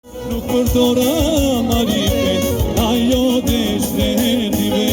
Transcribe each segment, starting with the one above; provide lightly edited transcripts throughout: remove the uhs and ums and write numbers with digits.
Nuk përdora marifet, ajo dhe shtretive.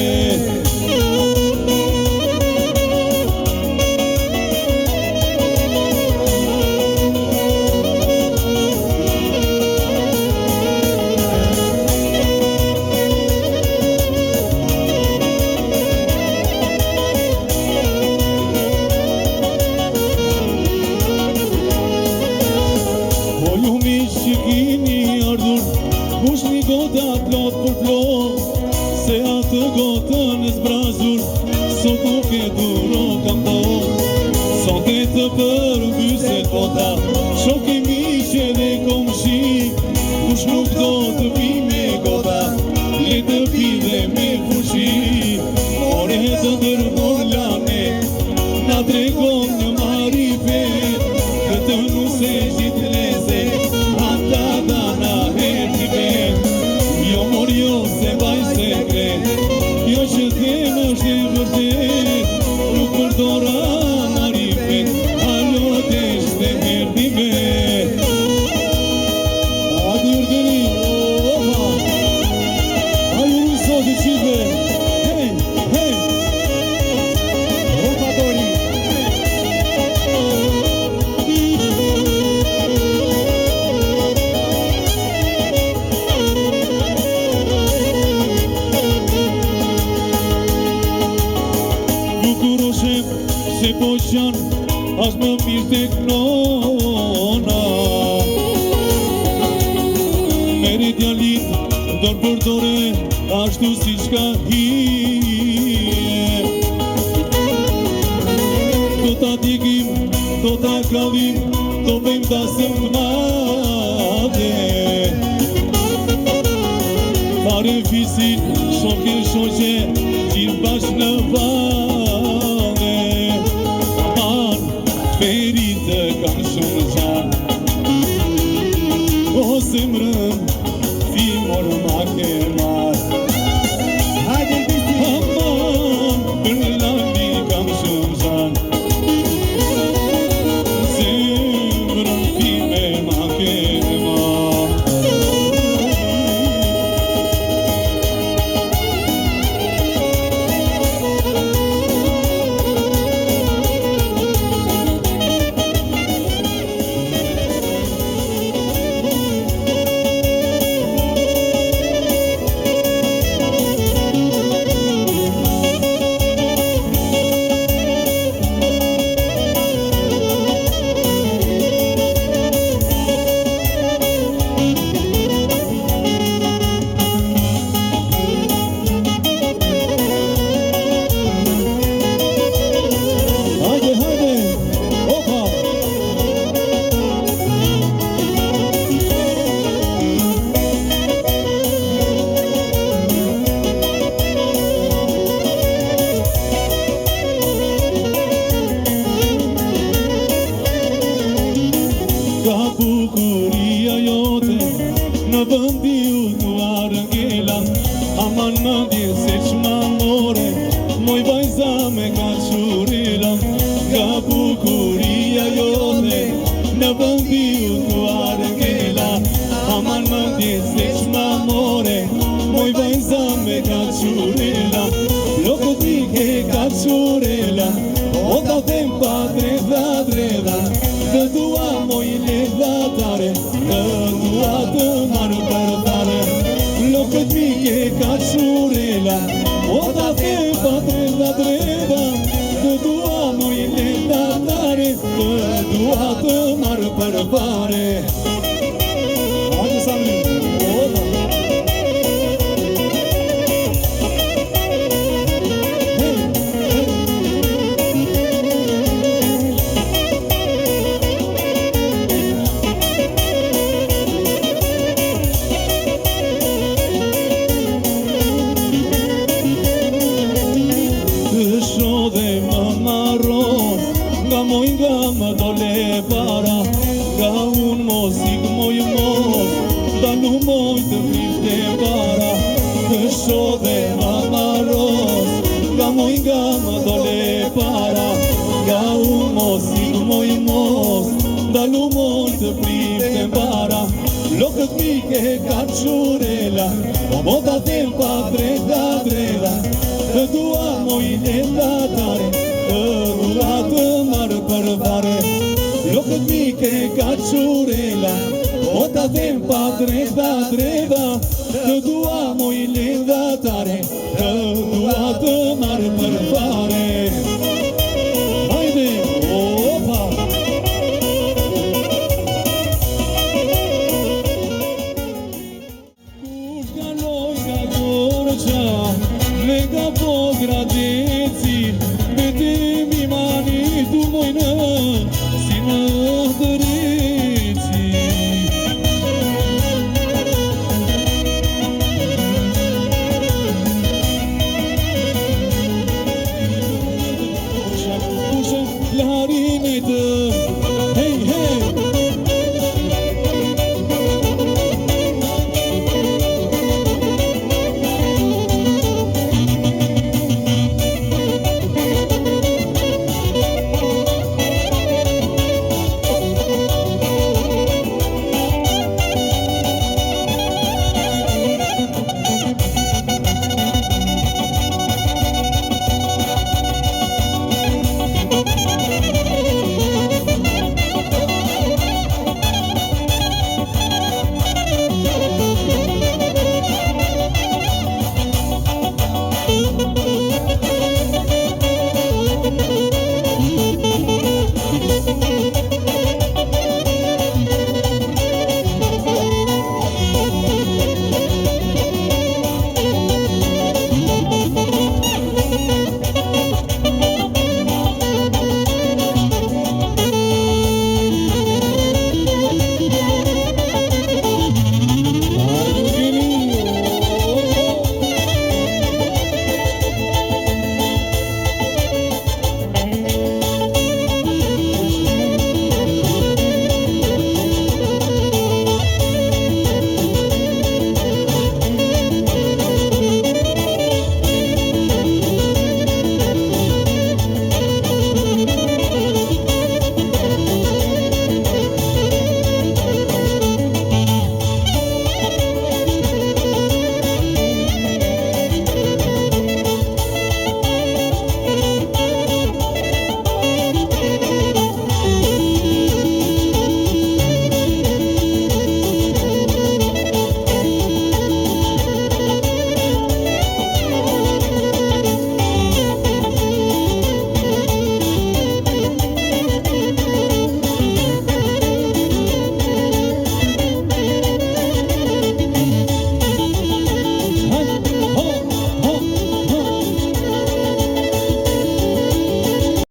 Se atë gotën e zbrazur, sot nuk e duro kam thot. Sot e të përmbyset bota, shok e miqe dhe komshi. Kush nuk do të pi me gota, le të pi dhe me fushi. More të ndërmon lame, na tregon në marifet, këtë nuk se gjit leze, ata dana herti vet. Jo mor jo se vaj sekret, jo që t'kem është e vërtet. Nuk përdora marifet, alo t'esh dhe herdi vet. Adi urdeni, oha, aju sot i qive. Hej, hej, oha dori. Se po qanë, as më mirë tek nona. Mere djalit, dorë për dore, ashtu si shka hije. Do ta digim, do ta kravim, do bëjmë dasëm madhe. Fare fisit, shoke shoqe, gjithë bashkë në vade. Ferit të kam shumë qanë, o zemrën, fimor ma ke marë. Hajde bisi! Aman, për në landi kam shumë qanë, zemrën, fime ma ke marë. Bukuria jote në vëndiu të arëngela, aman më ndje se qma more, moj vajza me ka qurela. Nga bukuria jote në vëndiu të arëngela, aman më ndje se qma more, moj vajza me ka qurela. Lokët i ke ka qurela, o ta them pa dreda dreda, të dua moj levatare, të dua të marë përtare. Lokët mi ke ka qurela, o ta them pa dreda dreda, të dua moj levatare, të dua të marë përtare. Hajde Samri, oda. Nga më dole para, nga unë mos ik moj mos, dalu moj të prifte para. Të shodhe amaros, nga më dole para, nga unë mos ik moj mos, dalu moj të prifte para. Lokët mi mike kacurela, o mota tem pa dreta dreta, të dua moj lendatare, të dua të marë për fare. Lokët mike kacurela, mota tem pa dreta dreta, të dua moj lendatare, të dua të marë për fare. Hajde, opa! Kush kaloj ka Korça, me ka po gradi